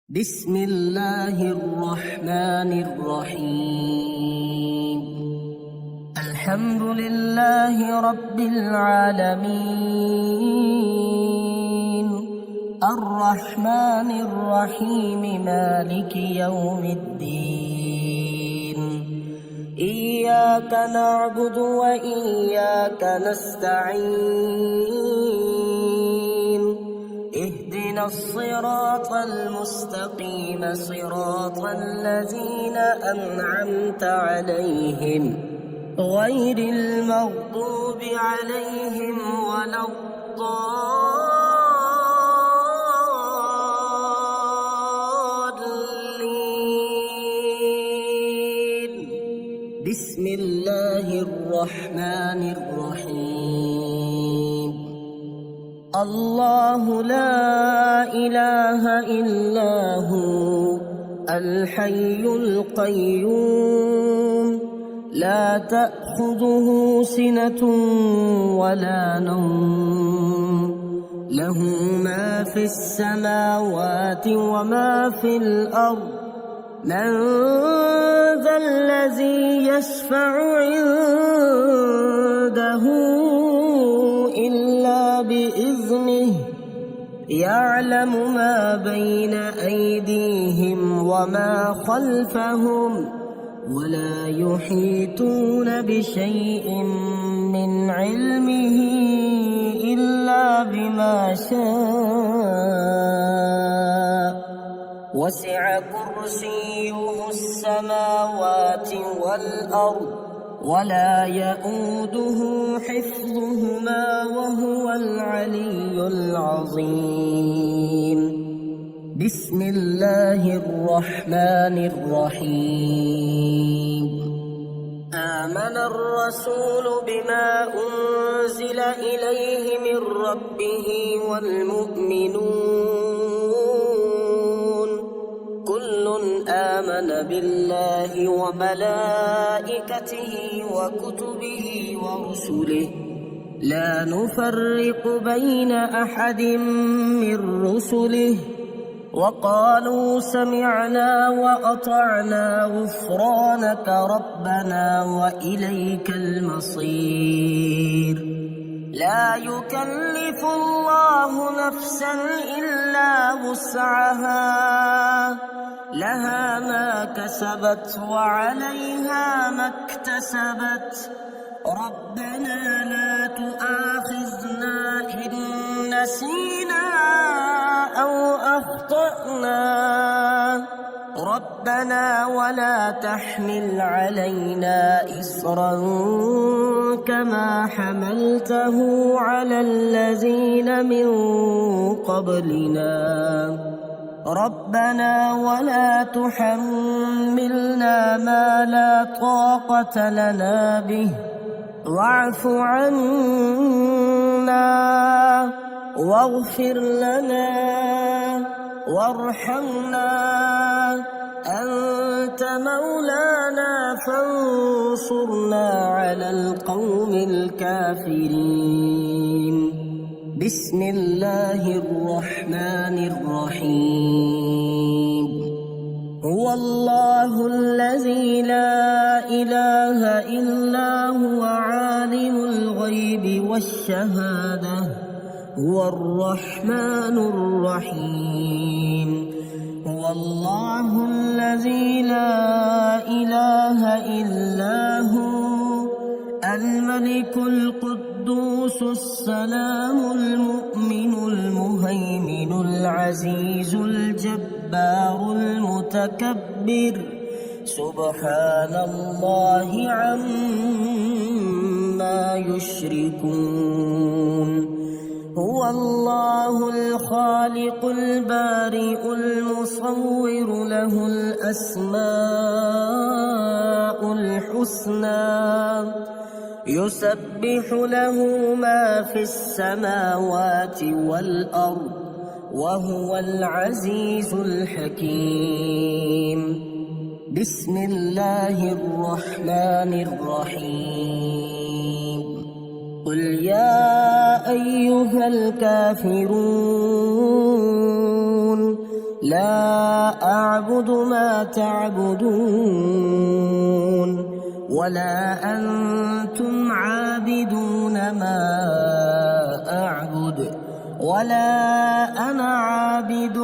بسم الله الرحمن الرحيم. الحمد لله رب العالمين، الرحمن الرحيم، مالك يوم الدين. إياك نعبد وإياك نستعين. اهدنا الصراط المستقيم، صراط الذين أنعمت عليهم غير المغضوب عليهم ولا الضالين. بسم الله الرحمن الرحيم. الله لا إله إلا هو الحي القيوم، لا تأخذه سنة ولا نوم، له ما في السماوات وما في الأرض. من ذا الذي يشفع عنده إلا بإذنه، يعلم ما بين أيديهم وما خلفهم، ولا يحيطون بشيء من علمه إلا بما شاء. وسع كرسيه السماوات والأرض، ولا يئوده حفظهما، وهو العلي العظيم. بسم الله الرحمن الرحيم. آمن الرسول بما أنزل إليه من ربه والمؤمنون، كل آمن بالله وملائكته وكتبه ورسله، لا نفرق بين أحد من رسله، وقالوا سمعنا وأطعنا غفرانك ربنا وإليك المصير. لا يكلف الله نفسا إلا وسعها، لها ما كسبت وعليها ما اكتسبت. ربنا لا تؤاخذنا إن نسينا أو أخطأنا، ربنا ولا تحمل علينا إصرا كما حملته على الذين من قبلنا، ربنا ولا تحملنا ما لا طاقة لنا به، واعف عنا واغفر لنا وارحمنا، أنت مولانا فانصرنا على القوم الكافرين. بسم الله الرحمن الرحيم. هو الله الذي لا إله إلا هو عالم الغيب والشهادة، هو الرحمن الرحيم. هو الله الذي لا إله إلا هو الملك القدوس السلام المؤمن المهيمن العزيز الجبار المتكبر، سبحان الله عما يشركون. هو الله الخالق البارئ المصور، له الأسماء الحسنى، يسبح له ما في السماوات والأرض، وهو العزيز الحكيم. بسم الله الرحمن الرحيم. قل يا أيها الكافرون لا أعبد ما تعبدون ولا أنتم عابدون ما أعبد ولا أنا عابد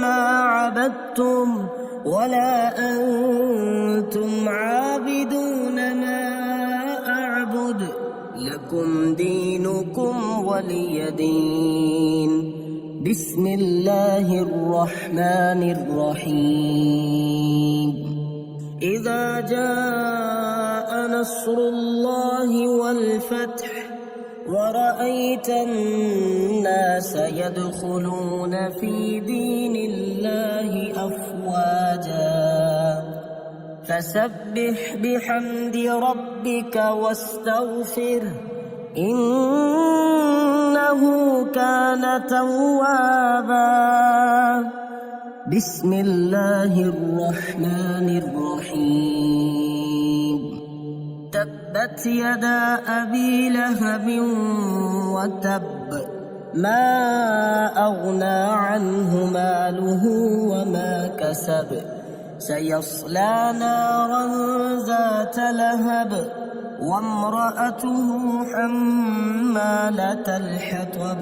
ما عبدتم ولا أنتم عابدون ما أعبد لكم دينكم ولي دين. بسم الله الرحمن الرحيم. إذا جاء نصر الله والفتح ورأيت الناس يدخلون في دين الله أفواجا فسبح بحمد ربك واستغفره إنه كان توابا. بسم الله الرحمن الرحيم. تبت يدا أبي لهب وتب ما أغنى عنه ماله وما كسب سيصلى نارا ذات لهب وامرأته حمالة الحطب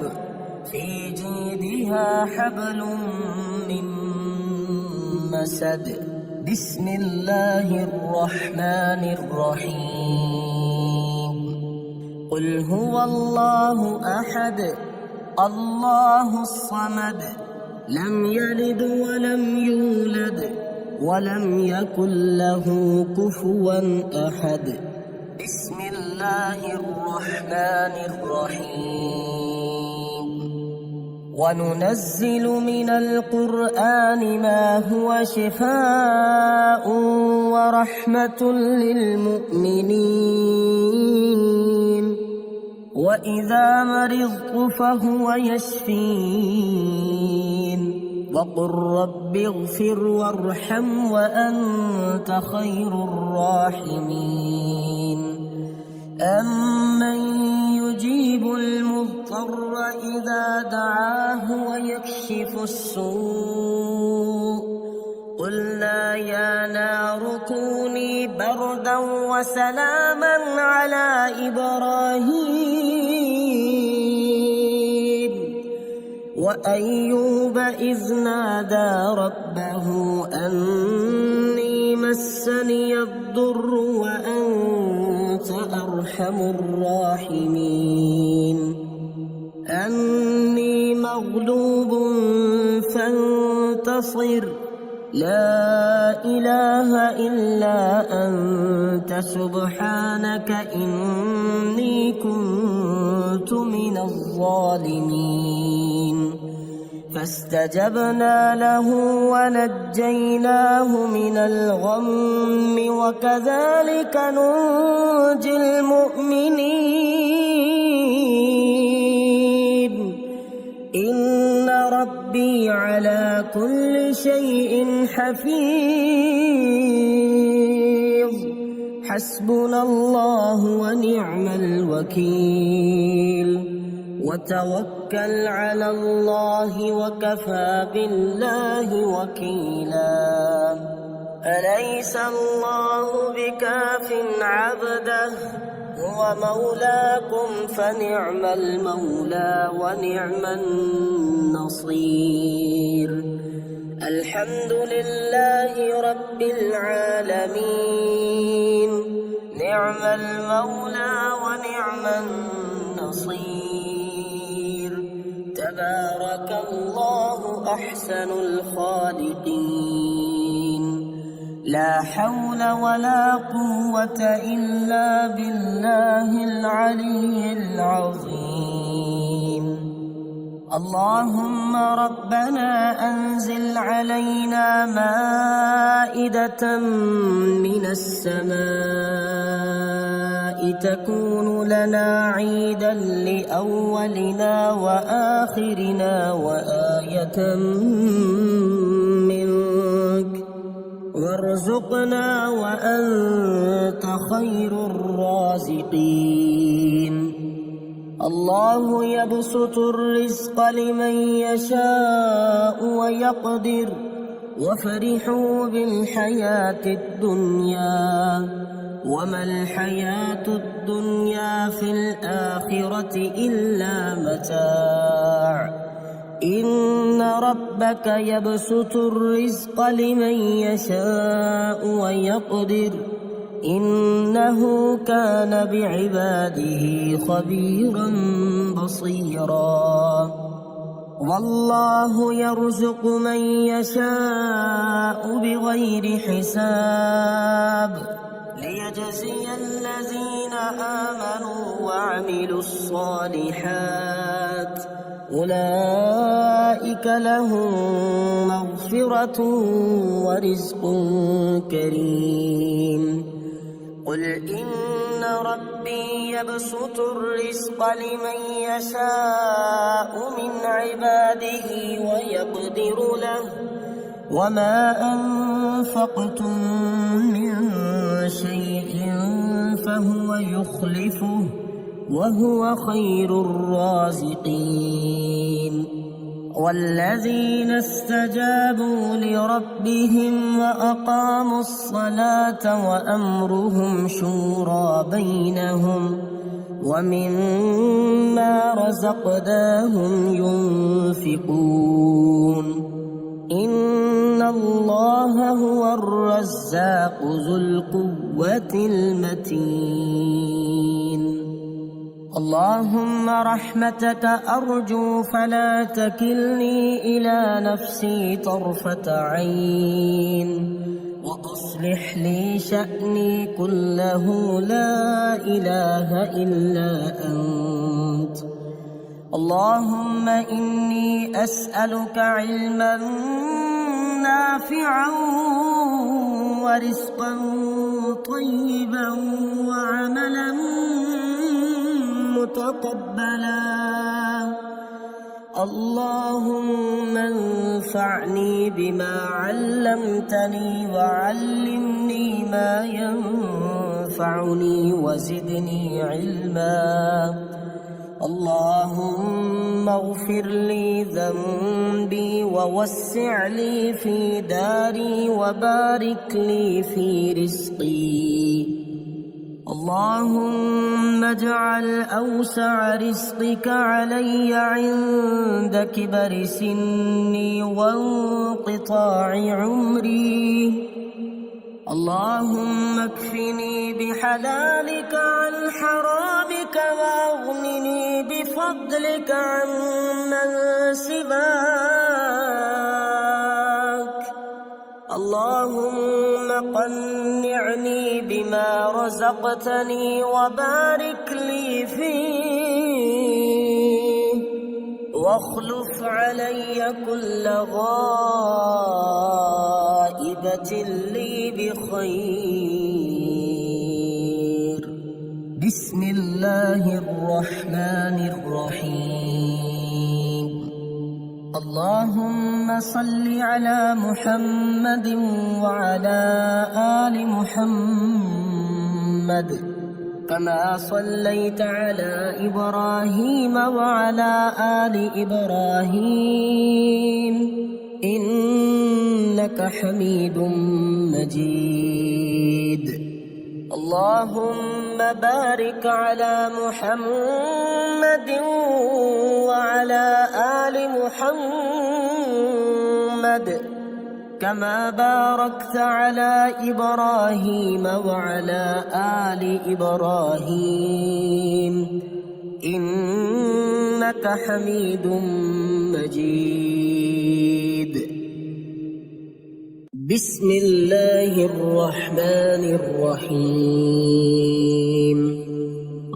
في جيدها حبل من مسد. بسم الله الرحمن الرحيم. قل هو الله أحد الله الصمد لم يلد ولم يولد ولم يكن له كفوا أحد. بسم الله الرحمن الرحيم. وننزل من القرآن ما هو شفاء ورحمة للمؤمنين وإذا مرضت فهو يشفين وقل رب اغفر وارحم وأنت خير الراحمين. أمن يجيب المضطر إذا دعاه ويكشف السوء قلنا يا نار كوني بردا وسلاما على إبراهيم وأيوب إذ نادى ربه أني مسني الضر وأنت أرحم الراحمين. أني مغلوب فانتصر لا إله إلا أنت سبحانك إني كنت من الظالمين. فاستجبنا له ونجيناه من الغم وكذلك ننجي المؤمنين. إن ربي على كل شيء حفيظ. حسبنا الله ونعم الوكيل. وتوكل على الله وكفى بالله وكيلا. أليس الله بكاف عبده هو مولاكم فنعم المولى ونعم النصير. الحمد لله رب العالمين. نعم المولى ونعم النصير. تبارك الله أحسن الخالقين. لا حول ولا قوة إلا بالله العلي العظيم. اللهم ربنا أنزل علينا مائدة من السماء تكون لنا عيدا لأولنا وآخرنا وآية منك وارزقنا وأنت خير الرازقين. الله يبسط الرزق لمن يشاء ويقدر وفرحوا بالحياة الدنيا وما الحياة الدنيا في الآخرة إلا متاع إن ربك يبسط الرزق لمن يشاء ويقدر إنه كان بعباده خبيرا بصيرا والله يرزق من يشاء بغير حساب ليجزي الذين آمنوا وعملوا الصالحات أولئك لهم مغفرة ورزق كريم قل إن ربي يبسط الرزق لمن يشاء من عباده ويقدر له وما أنفقتم من شيء فهو يخلفه وهو خير الرازقين والذين استجابوا لربهم وأقاموا الصلاة وأمرهم شورى بينهم ومما رزقناهم ينفقون إن الله هو الرزاق ذو القوة المتين اللهم رحمتك أرجو فلا تكلني إلى نفسي طرفة عين وأصلح لي شأني كله لا إله إلا أنت اللهم إني أسألك علما نافعا ورزقا طيبا وعملا متقبلا اللهم انفعني بما علمتني وعلمني ما ينفعني وزدني علما اللهم اغفر لي ذنبي ووسع لي في داري وبارك لي في رزقي اللهم اجعل أوسع رزقك علي عند كبر سني وانقطاع عمري اللهم اكفني بحلالك عن حرامك واغنني بفضلك عمن سواك اللهم قنعني بما رزقتني وبارك لي فيه واخلف علي كل غائبة لي بخير بسم الله الرحمن الرحيم اللهم صل على محمد وعلى آل محمد كما صليت على إبراهيم وعلى آل إبراهيم إنك حميد مجيد اللهم بارك على محمد وعلى آل محمد كما باركت على إبراهيم وعلى آل إبراهيم إنك حميد مجيد بسم الله الرحمن الرحيم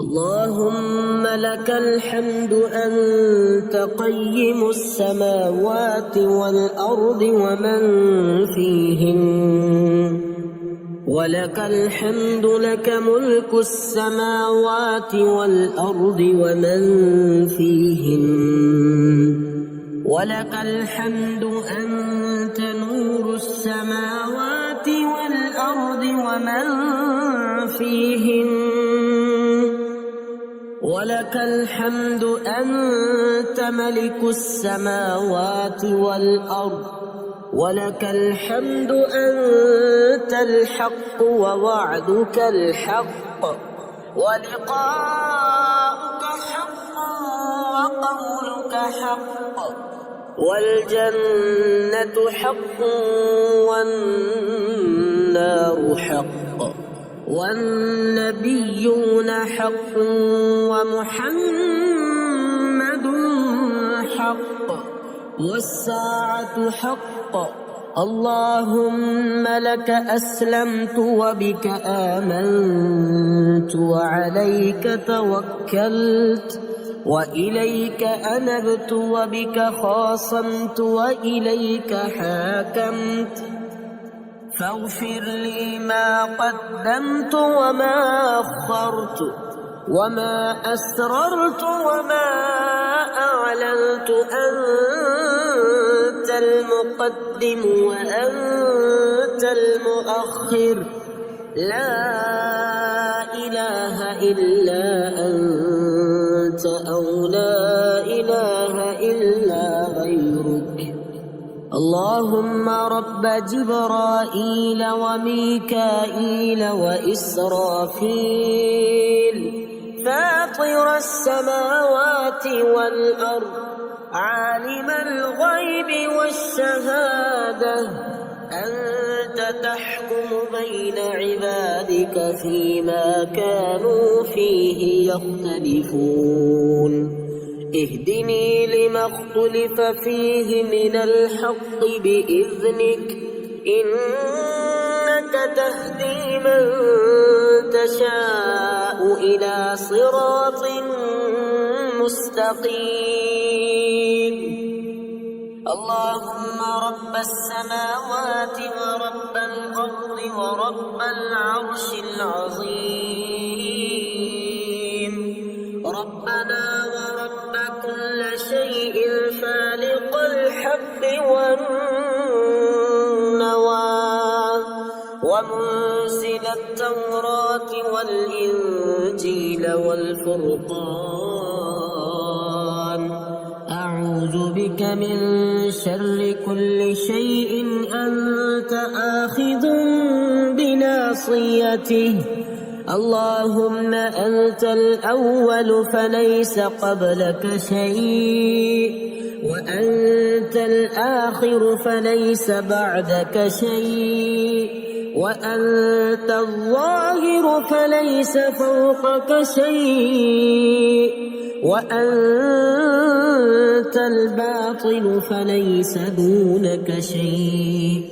اللهم لك الحمد أنت قيم السماوات والأرض ومن فيهن ولك الحمد لك ملك السماوات والأرض ومن فيهن ولك الحمد أنت نور السماوات والأرض ومن فيهن ولك الحمد أنت ملك السماوات والأرض ولك الحمد أنت الحق ووعدك الحق ولقاؤك حق وقولك حق والجنة حق والنار حق والنبيون حق ومحمد حق والساعة حق اللهم لك أسلمت وبك آمنت وعليك توكلت وإليك أنبت وبك خاصمت وإليك حاكمت فاغفر لي ما قدمت وما أخرت وما أسررت وما أعلنت أنت المقدم وأنت المؤخر لا إله إلا أنت أو لا إله إلا غيرك اللهم رب جبرائيل وميكائيل وإسرافيل فاطر السماوات والأرض عالم الغيب والشهادة أنت تحكم بين عبادك فيما كانوا فيه يختلفون اهدني لما اختلف فيه من الحق بإذنك إنك تهدي من تشاء إلى صراط مستقيم اللهم رب السماوات ورب الأرض ورب العرش العظيم ربنا ورب كل شيء فالق الحب والنوى ومنزل التوراة والإنجيل والفرقان أعوذ بك من شر كل شيء أنت آخذ بناصيته اللهم أنت الأول فليس قبلك شيء وأنت الآخر فليس بعدك شيء وأنت الظاهر فليس فوقك شيء وأنت الباطن فليس دونك شيء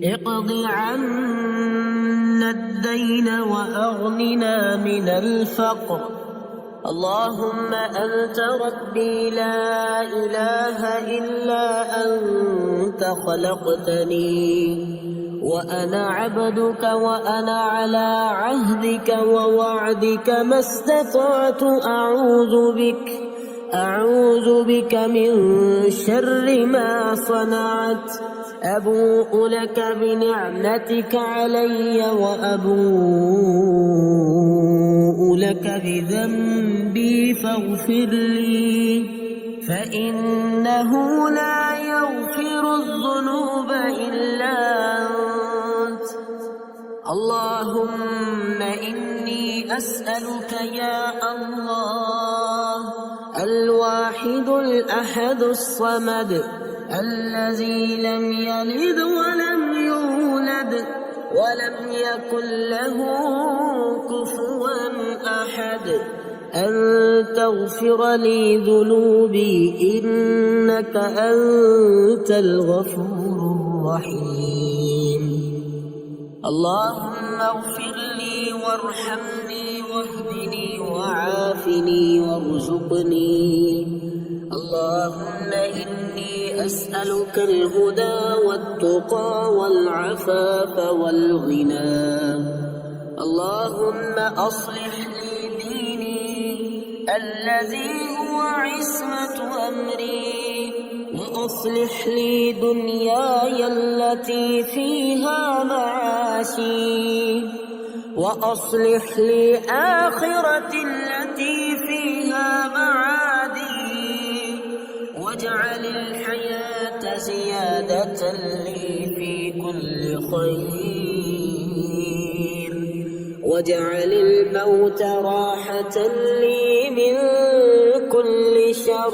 اقض عنا الدين وأغننا من الفقر اللهم أنت ربي لا إله إلا أنت خلقتني وأنا عبدك وأنا على عهدك ووعدك ما استطعت أعوذ بك من شر ما صنعت أبوء لك بنعمتك علي وأبوء لك بذنبي فاغفر لي فإنه لا يغفر الذنوب إلا أنت اللهم إني أسألك يا الله الواحد الأحد الصمد الذي لم يلد ولم يولد ولم يكن له كفوا أحد أن تغفر لي ذنوبي إنك أنت الغفور الرحيم اللهم اغفر لي وارحمني واهدني وعافني وارزقني اللهم إني أسألك الهدى والتقى والعفاف والغنى اللهم أصلح لي ديني الذي هو عصمة أمري وأصلح لي دنياي التي فيها معاشي وأصلح لي آخرتي التي فيها زيادة لي في كل خير، واجعل الموت راحة لي من كل شر.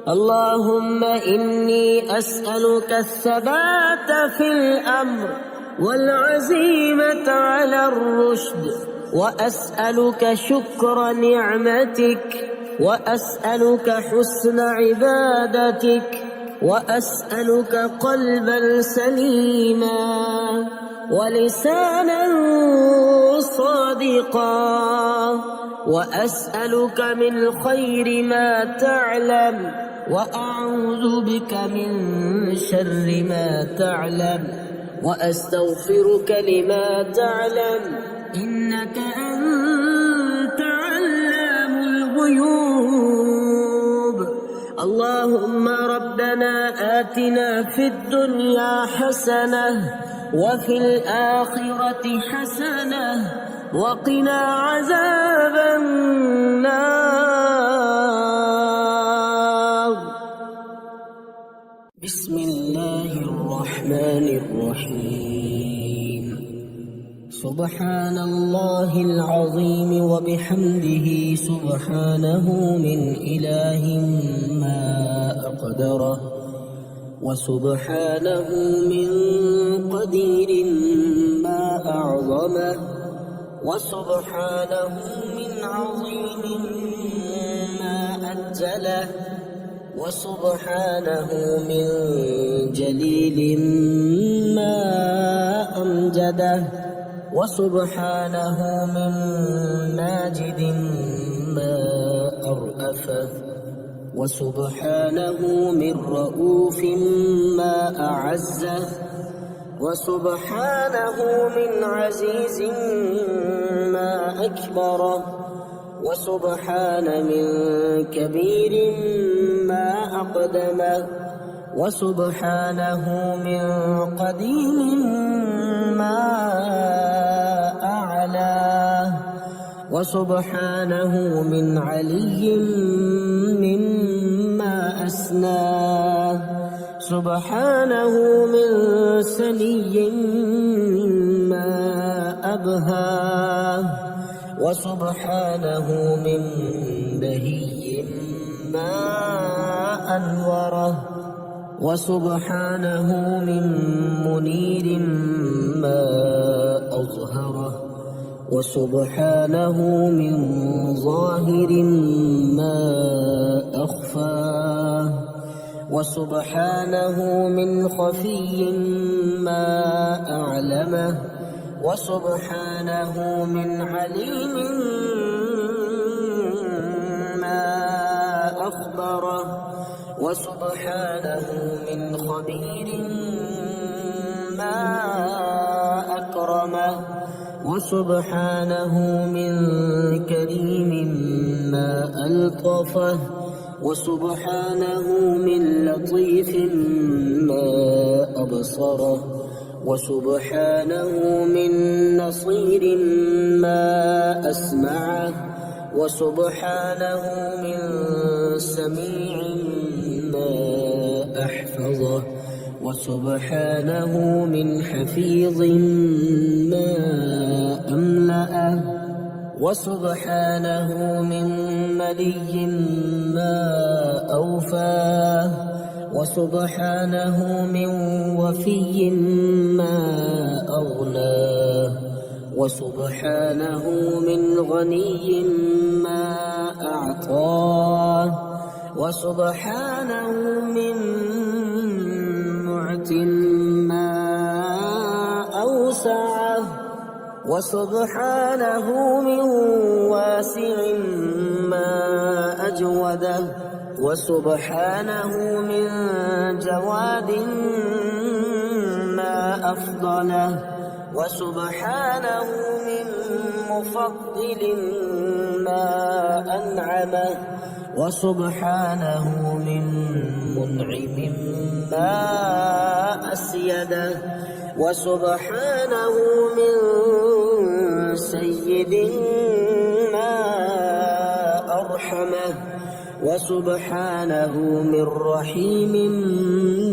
اللهم إني أسألك الثبات في الأمر والعزيمة على الرشد، وأسألك شكر نعمتك، وأسألك حسن عبادتك، وأسألك قلبا سليما ولسانا صادقا، وأسألك من خير ما تعلم، وأعوذ بك من شر ما تعلم، وأستغفرك لما تعلم، إنك أنت علام الغيوب. اللهم ربنا آتنا في الدنيا حسنة وفي الآخرة حسنة وقنا عذاب النار. بسم الله الرحمن الرحيم. سبحان الله العظيم وبحمده سبحانه من إله ما أقدره، وسبحانه من قدير ما أعظمه، وسبحانه من عظيم ما أجله، وسبحانه من جليل ما أمجده، وسبحانه من ماجد ما أرأفه، وسبحانه من رؤوف ما أعزه، وسبحانه من عزيز ما أكبره، وسبحان من كبير ما أقدمه، وسبحانه من قديم ما أعلاه، وسبحانه من علي مما أسناه، سبحانه من سني ما أبهاه، وسبحانه من بهي ما أنوره، وسبحانه من منير ما أظهره، وسبحانه من ظاهر ما أخفاه، وسبحانه من خفي ما أعلمه، وسبحانه من عليم ما أخبره، وسبحانه من خبير ما أكرمه، وسبحانه من كريم ما ألطفه، وسبحانه من لطيف ما أبصره، وسبحانه من نصير ما أسمعه، وسبحانه من سميع ما أحفظه، وسبحانه من حفيظ ما أملأه، وسبحانه من ملي ما أوفاه، وسبحانه من وفي ما أغناه، وسبحانه من غني ما أعطاه، وسبحانه من معت ما أوسعه، وسبحانه من واسع ما أجوده، وسبحانه من جواد ما أفضله، وسبحانه من مفضل ما أنعمه، وسبحانه من منعم ما أسيده، وسبحانه من سيد ما أرحمه، وسبحانه من رحيم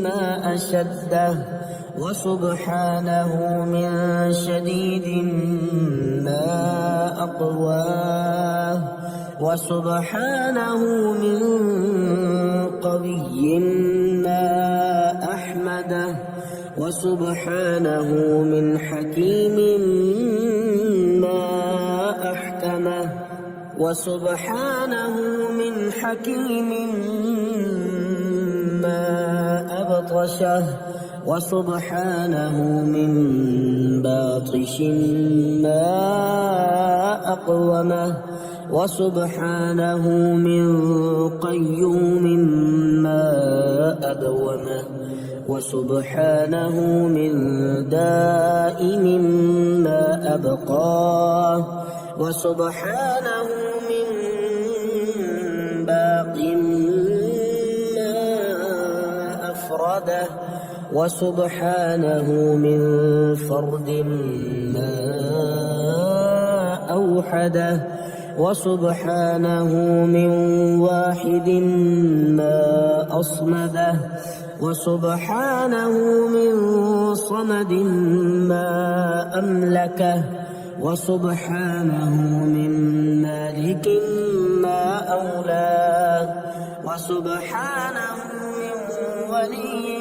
ما شده وسبحانه من شديد ما أقواه وسبحانه من قوي ما أحمده وسبحانه من حكيم ما أحكمه وسبحانه من حكيم ما أبطشه وسبحانه من باطش ما أقومه وسبحانه من قيوم ما أدومه وسبحانه من دائم ما أبقاه وسبحانه من باق ما أفرده وسبحانه من فرد ما أوحده وسبحانه من واحد ما أصمده وسبحانه من صمد ما أملكه وسبحانه من مالك ما أولاه وسبحانه من ولي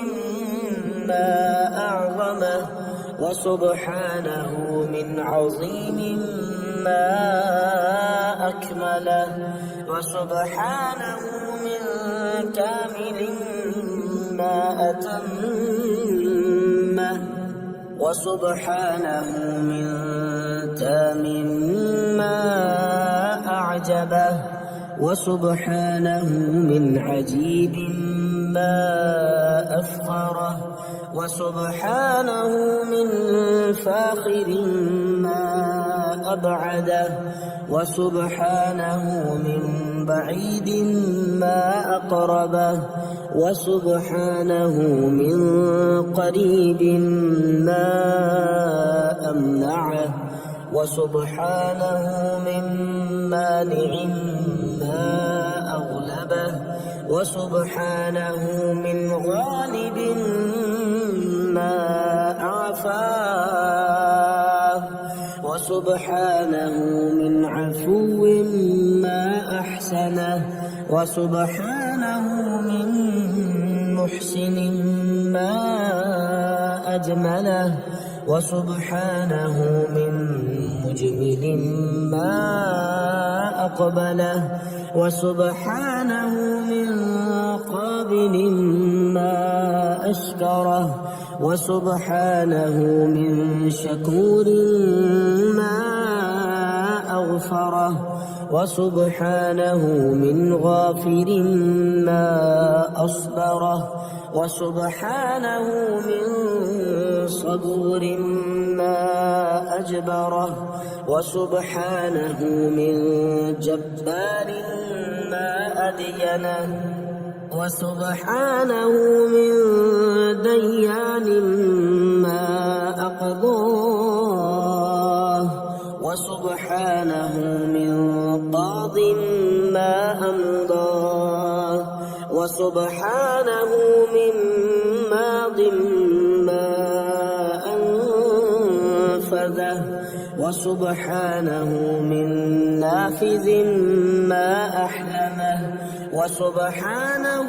ما أعظمه وسبحانه من عظيم ما أكمله وسبحانه من كامل ما أتمه وسبحانه من تام ما أعجبه وسبحانه من عجيب ما أفخره وسبحانه من فاخر ما أبعده وسبحانه من بعيد ما أقربه وسبحانه من قريب ما أمنعه وسبحانه من مانع ما أغلبه وسبحانه من غالب ما أعفاه وسبحانه من عفو ما أحسنه وسبحانه من محسن ما أجمله وسبحانه من مجمل ما أقبله وسبحانه من قابل ما أشكره وسبحانه من شكور ما أغفره وسبحانه من غافر ما أصبره وسبحانه من صبور ما أجبره وسبحانه من جبار ما أدينه وسبحانه من ديان ما أقضاه وسبحانه من قاض ما أمضاه وسبحانه من ماض ما أنفذه وسبحانه من نافذ ما أحلمه وسبحانه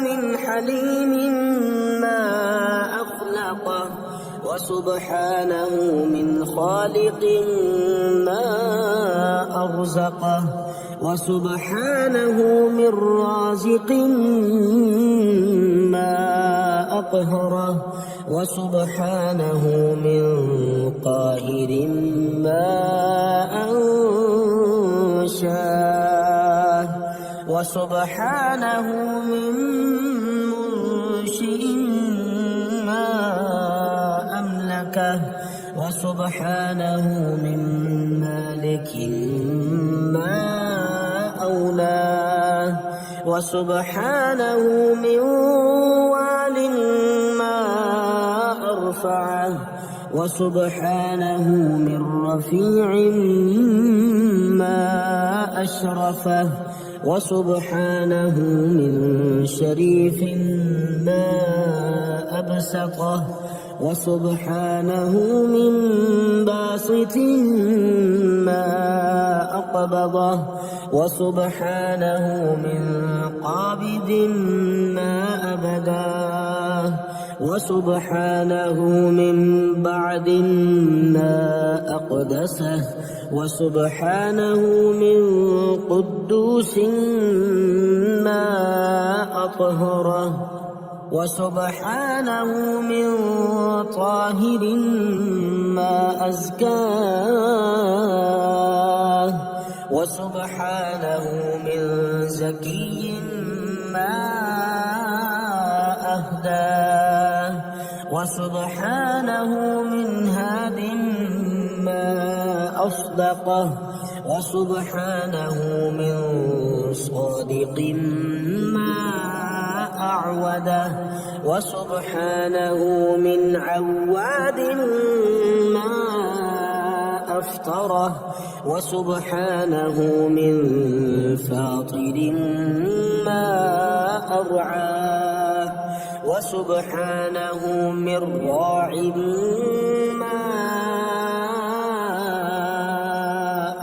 من حليم ما أخلقه وسبحانه من خالق ما أرزقه وسبحانه من رازق ما أقهره وسبحانه من قاهر ما أنشاه وسبحانه من منشئ ما أملكه وسبحانه من مالك ما أولاه وسبحانه من وال ما أرفعه وسبحانه من رفيع ما أشرفه وسبحانه من شريف ما أبسطه بسطه وسبحانه من باسط ما أقبضه وسبحانه من قابض ما أبداه وسبحانه من بعد ما أقدسه وسبحانه من قدوس ما أطهره وسبحانه من طاهر ما أزكاه وسبحانه من زكي ما أهداه وسبحانه من هاد ما أصدقه وسبحانه من صادق ما أعوده وسبحانه من عواد ما أفطره وسبحانه من فاطر ما أرعاه وسبحانه من راع ما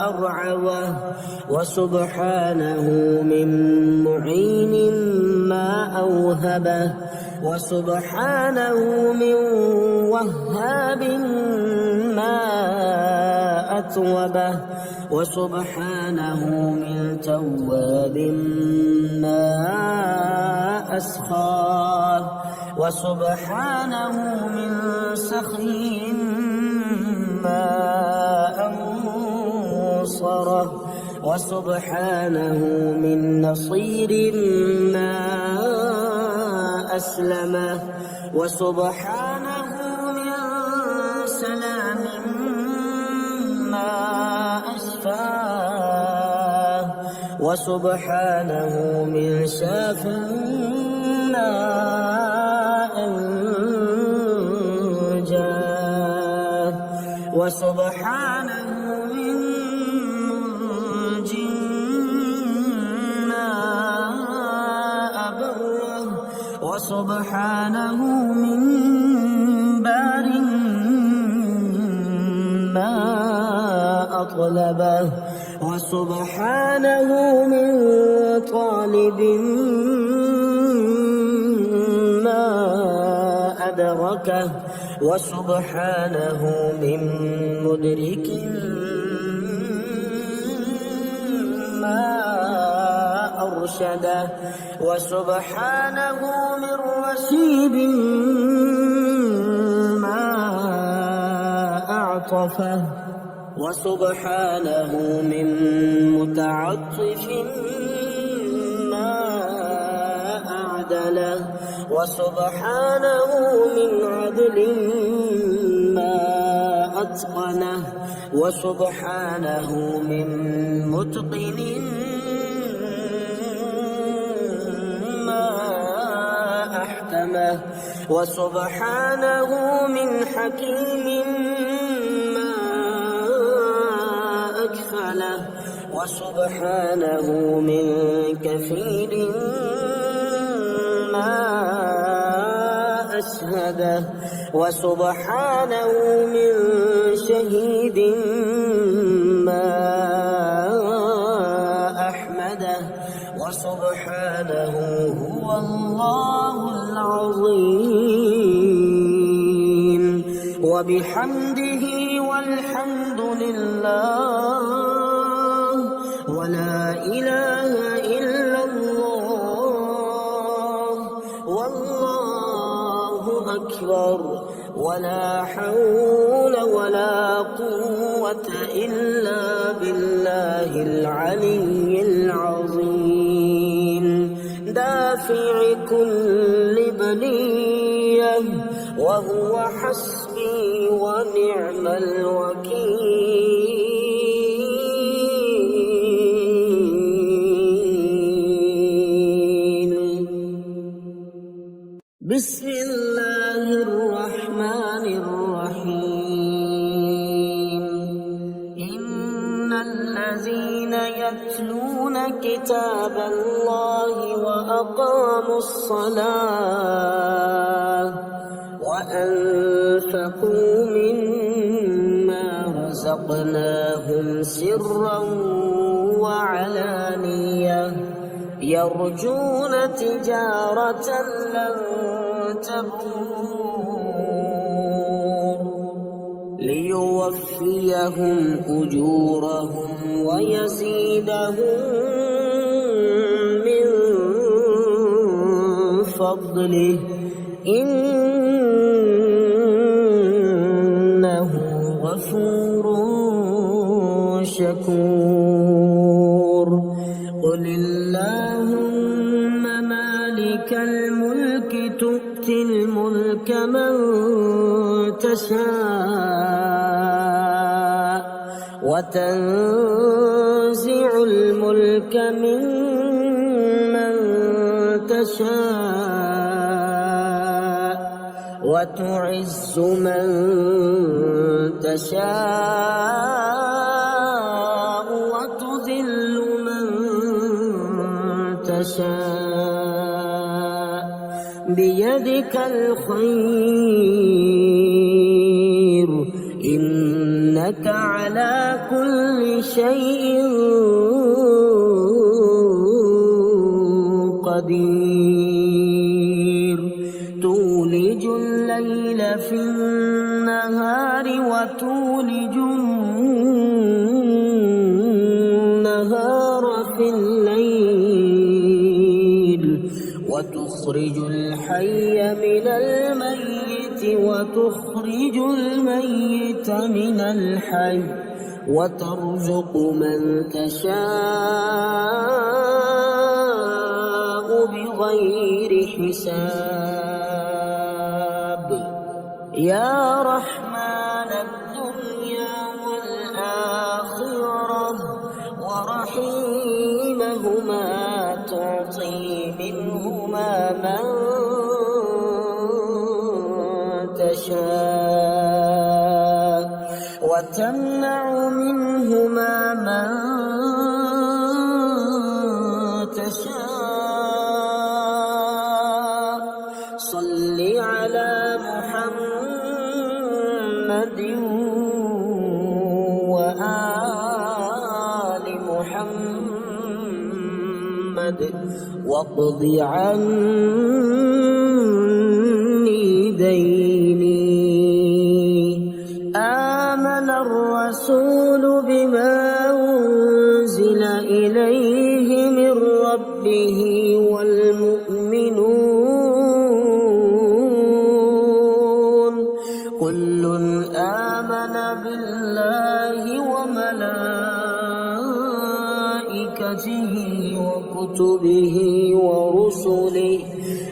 أرعوه وسبحانه من معين ما أوهبه وسبحانه من وهاب ما أتوبه وسبحانه من تواب ما أسخاه وسبحانه من سخي ما أنصره وسبحانه من نصير ما أسلمه وسبحانه من سلام ما أشفاه وسبحانه من شافع ما أنجاه وسبحانه من منج ما أبره وسبحانه من بار ما أطلبه وسبحانه من طالب ما أدركه وسبحانه من مدرك ما أرشده وسبحانه من رشيد ما أعطفه وسبحانه من متعطف ما أعدله وسبحانه من عدل ما أتقنه وسبحانه من متقن ما أحكمه وسبحانه من حكيم ما أكفله وسبحانه من كفيل ما أشهده وسبحانه من شهيد ما أحمده وسبحانه هو الله العظيم وبحمده والحمد لله ولا إله إلا الله والله أكبر ولا حول ولا قوة إلا بالله العلي العظيم دافع كل بلية وهو حسبي ونعم الوكيل بسم الله الرحمن الرحيم إن الذين يتلون كتاب الله وأقاموا الصلاة وأنفقوا مما رزقناهم سرا وعلانية يرجون تجارة لن تبور ليوفيهم أجورهم ويزيدهم من فضله إنه غفور شكور قل اللهم مالك الملك تؤتي الملك من تشاء وتنزع الملك ممن تشاء وتعز من تشاء وتذل من تشاء بيدك الخير إنك على كل شيء قدير تولج الليل في النهار وتولج النهار في الليل وتخرج الحي من الميت وتخرج الميت من الحي وترزق من تشاء بغير حساب يا رحمن الدنيا والآخرة ورحيمهما تعطي منهما من تشاء وتمنع منهما من تشاء صل على محمد وآل محمد واقض عني ديني آمن الرسول بما أنزل إليه من ربه والمؤمنون كل آمن بالله وملائكته وكتبه ورسله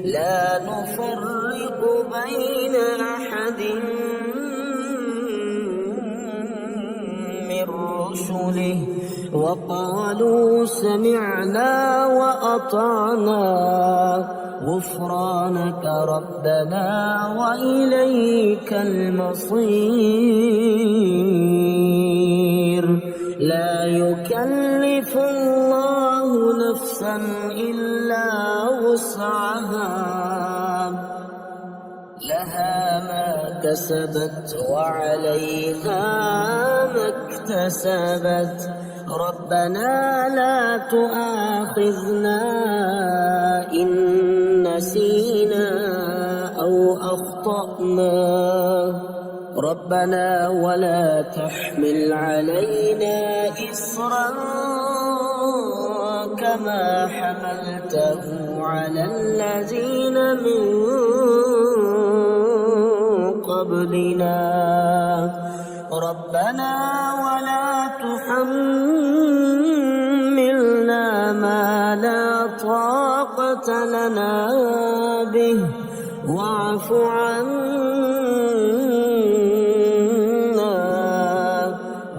لا نفرق بين أحد من رسله وقالوا سمعنا وأطعنا غفرانك ربنا وإليك المصير لا يكلف الله نفسا إلا وسعها لها ما كسبت وعليها ما اكتسبت ربنا لا تؤاخذنا إن نسينا أو أخطأنا ربنا ولا تحمل علينا إصرا كما حملته على الذين من قبلنا ربنا ولا تحملنا ما لا طاقة لنا به واعف عنا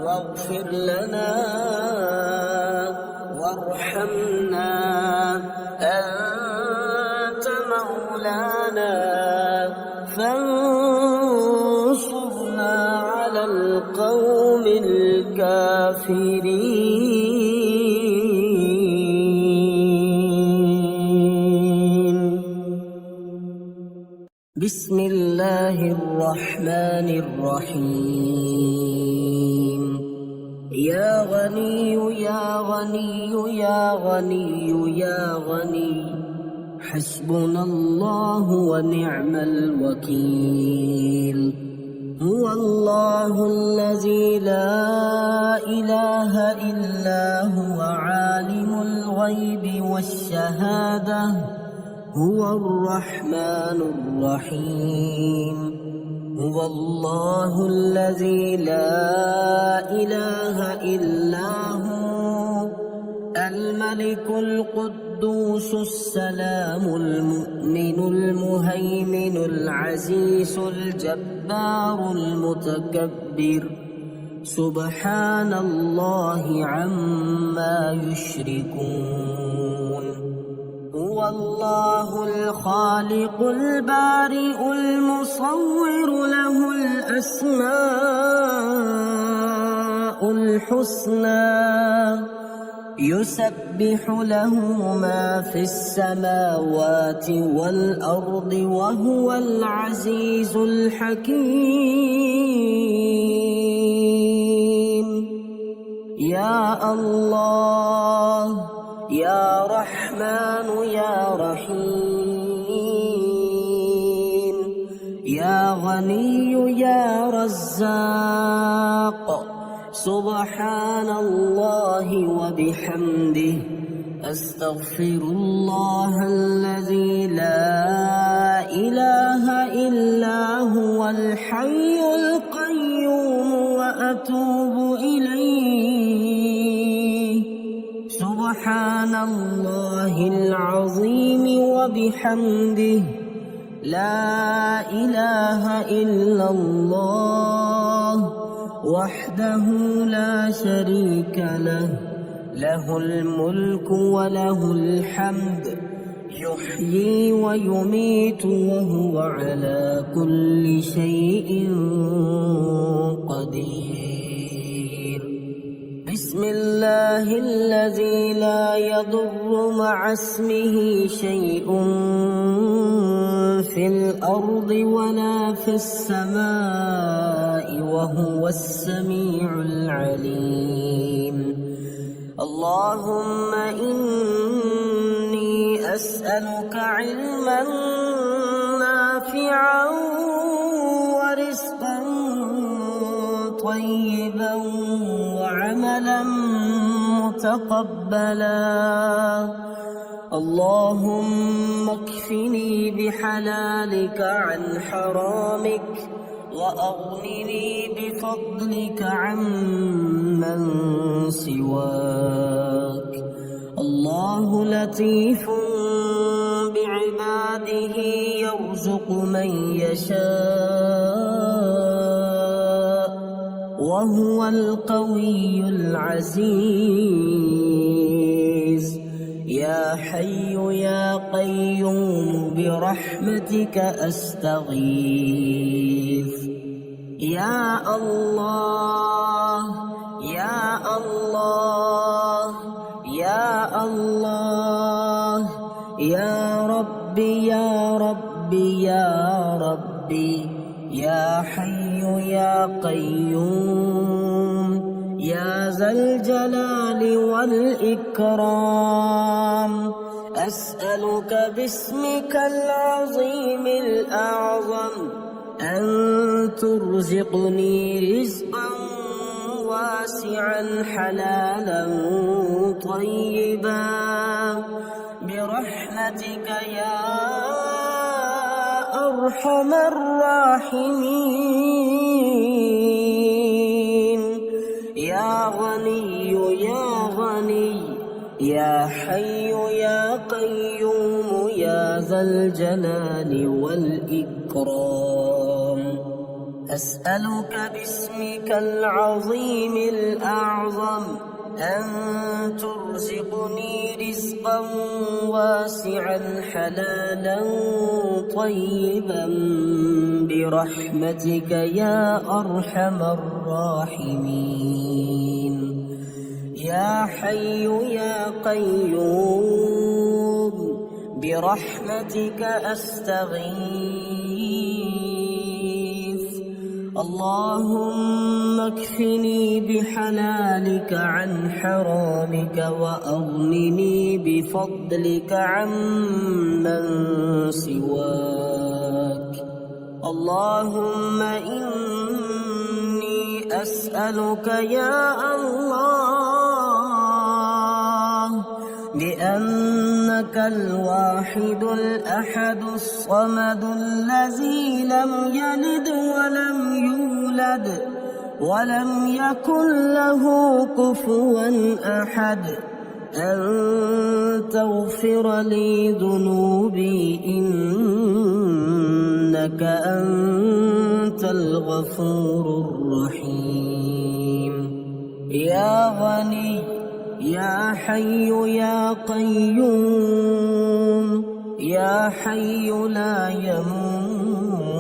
واغفر لنا وارحمنا أنت مولانا فانصرنا على القوم الكافرين بسم الله الله الرحمن الرحيم يا غني يا غني يا غني يا غني حسبنا الله ونعم الوكيل هو الله الذي لا إله إلا هو عالم الغيب والشهادة هو الرحمن الرحيم هو الله الذي لا إله إلا هو الملك القدوس السلام المؤمن المهيمن العزيز الجبار المتكبر سبحان الله عما يشركون هو الله الخالق البارئ المصور له الأسماء الحسنى يسبح له ما في السماوات والأرض وهو العزيز الحكيم يا الله يا رحمن يا رحيم يا غني يا رزاق سبحان الله وبحمده أستغفر الله الذي لا إله إلا هو الحي القيوم وأتوب إليه سبحان الله العظيم وبحمده لا إله إلا الله وحده لا شريك له له الملك وله الحمد يحيي ويميت وهو على كل شيء قدير بسم الله الذي لا يضر مع اسمه شيء في الأرض ولا في السماء وهو السميع العليم اللهم إني أسألك علما نافعا ورزقا طيبا وعملا متقبلا اللهم اكفني بحلالك عن حرامك وأغنني بفضلك عمن سواك الله لطيف بعباده يرزق من يشاء وهو القوي العزيز يا حي يا قيوم برحمتك أستغيث يا الله يا الله يا الله يا ربي يا ربي يا ربي يا حي يا قيوم يا ذا الجلال والإكرام أسألك باسمك العظيم الأعظم أن ترزقني رزقا واسعا حلالا طيبا برحمتك يا أرحم الراحمين يا غني يا غني يا حي يا قيوم يا ذا الجلال والإكرام أسألك باسمك العظيم الأعظم أن ترزقني رزقا واسعا حلالا طيبا برحمتك يا أرحم الراحمين يا حي يا قيوم برحمتك أستغيث اللهم اكفني بحلالك عن حرامك وأغنني بفضلك عمن سواك. اللهم إني أسألك يا الله بأنك الواحد الأحد الصمد الذي لم يلد ولم يولد ولم يكن له كفوا أحد أن تغفر لي ذنوبي إنك أنت الغفور الرحيم. يا غني يا حي يا قيوم يا حي لا يموت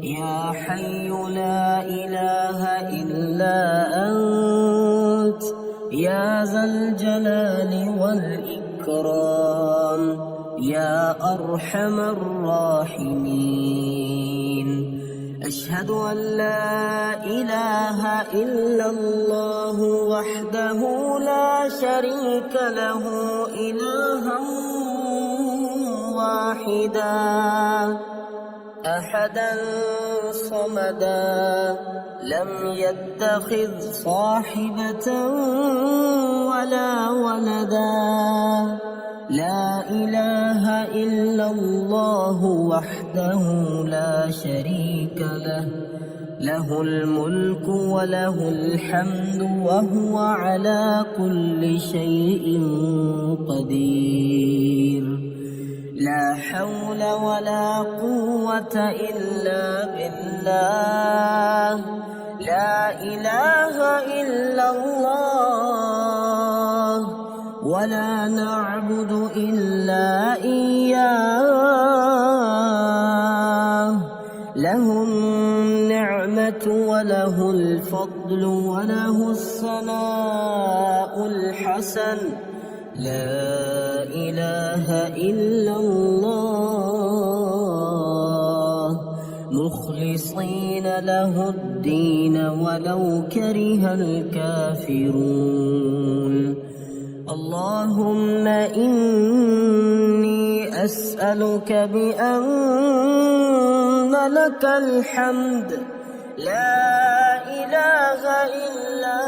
يا حي لا إله إلا أنت يا ذا الجلال والإكرام يا أرحم الراحمين. أشهد أن لا إله إلا الله وحده لا شريك له إلها واحدا أحدا صمدا لم يتخذ صاحبة ولا ولدا. لا إله إلا الله وحده لا شريك له له الملك وله الحمد وهو على كل شيء قدير. لا حول ولا قوة إلا بالله. لا إله إلا الله ولا نعبد إلا إياه. له النعمة وله الفضل وله الثناء الحسن. لا إله إلا الله مخلصين له الدين ولو كره الكافرون. اللهم إني أسألك بأن لك الحمد لا إله إلا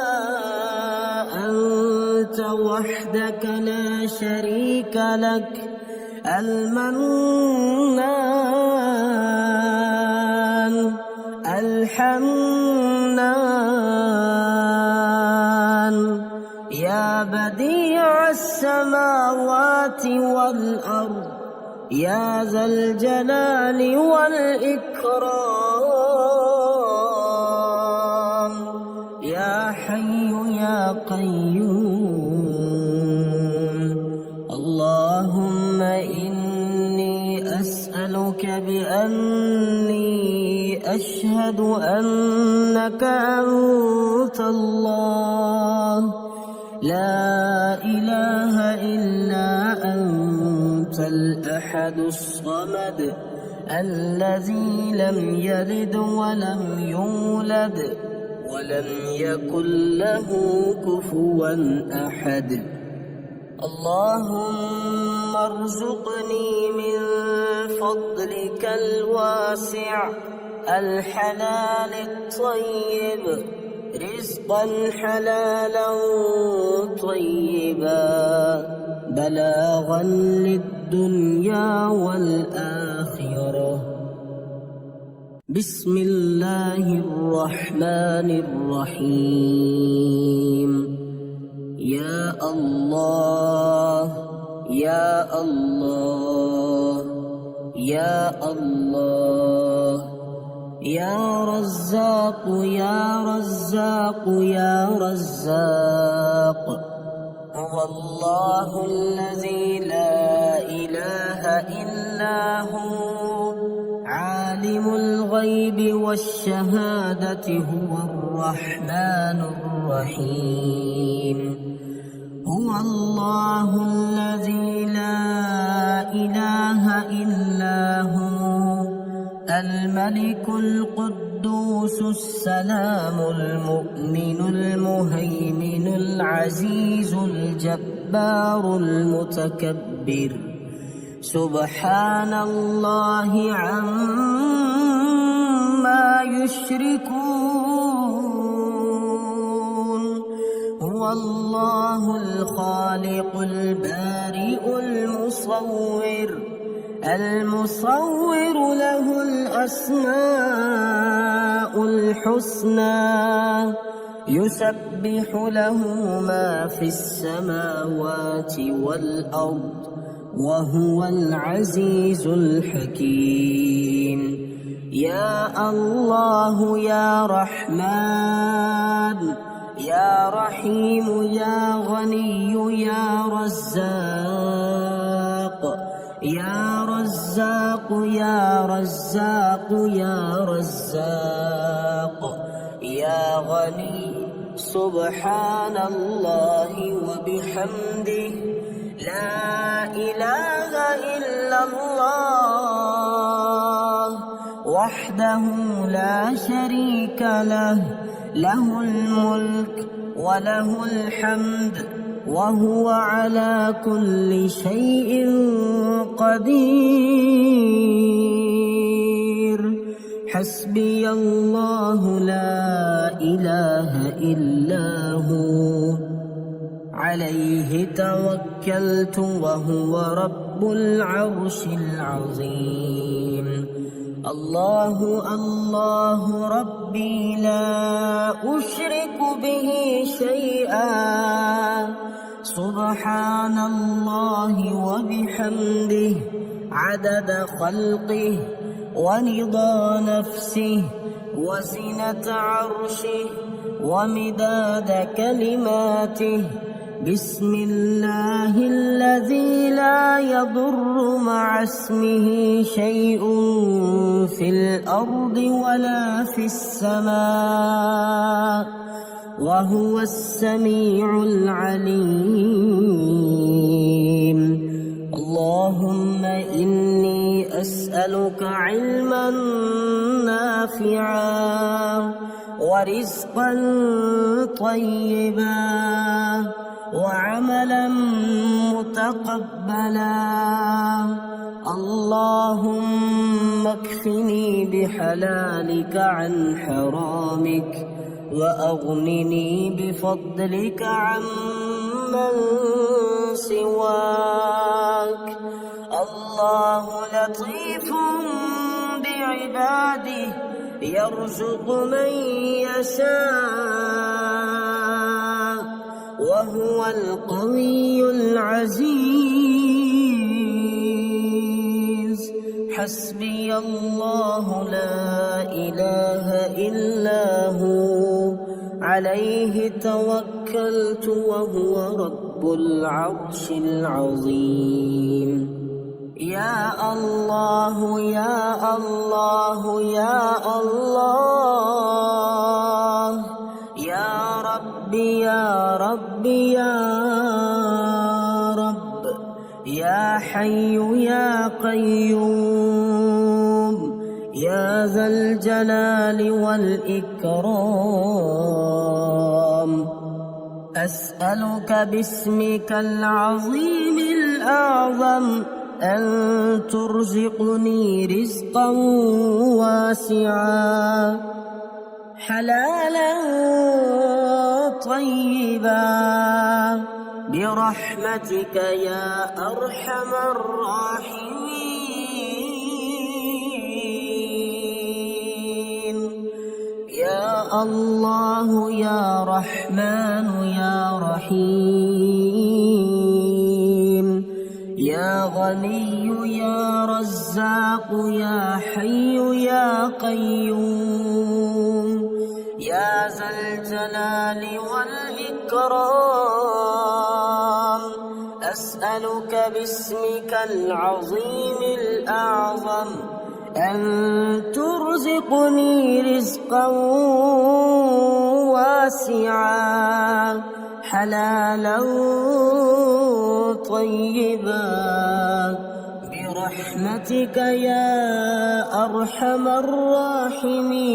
أنت وحدك لا شريك لك المنان الحنان يا بديع السماوات والأرض يا ذا الجلال والإكرام يا حي يا قيوم. اللهم إني أسألك بأني أشهد أنك أنت الله لا إله إلا أنت الأحد الصمد الذي لم يلد ولم يولد ولم يكن له كفوا أحد. اللهم ارزقني من فضلك الواسع الحلال الطيب رزقا حلالا طيبا بلاغا للدنيا والآخرة. بسم الله الرحمن الرحيم. يا الله يا الله يا الله يا رزاق يا رزاق يا رزاق هو الله الذي لا إله إلا هو عالم الغيب والشهادة هو الرحمن الرحيم. هو الله الذي لا إله إلا هو الملك القدوس السلام المؤمن المهيمن العزيز الجبار المتكبر سبحان الله عما يشركون هو الله الخالق البارئ المصور له الأسماء الحسنى يسبح له ما في السماوات والأرض وهو العزيز الحكيم يا الله يا رحمن يا رحيم يا غني يا رزاق يا رزاق يا رزاق يا رزاق يا غني سبحان الله وبحمده لا إله إلا الله وحده لا شريك له له الملك وله الحمد وهو على كل شيء قدير حسبي الله لا إله إلا هو عليه توكلت وهو رب العرش العظيم الله الله ربي لا أشرك به شيئا سبحان الله وبحمده عدد خلقه ورضا نفسه وزنة عرشه ومداد كلماته بسم الله الذي لا يضر مع اسمه شيء في الأرض ولا في السماء وهو السميع العليم اللهم إني أسألك علما نافعا ورزقا طيبا وعملا متقبلا اللهم اكفني بحلالك عن حرامك وأغنني بفضلك عمن سواك الله لطيف بعباده يرزق من يشاء وهو القوي العزيز حسبي الله لا إله إلا هو عليه توكلت وهو رب العرش العظيم يا الله يا الله يا الله يا ربي يا ربي يا رب يا حي يا قيوم يا ذا الجلال والإكرام أسألك باسمك العظيم الأعظم أن ترزقني رزقا واسعا حلالا طيبا برحمتك يا أرحم الراحمين يا الله يا رحمن يا رحيم يا غني يا رزاق يا حي يا قيوم يا ذا الجلال والإكرام أسألك باسمك العظيم الأعظم أن ترزقني رزقا واسعا حلالا طيبا برحمتك يا أرحم الراحمين.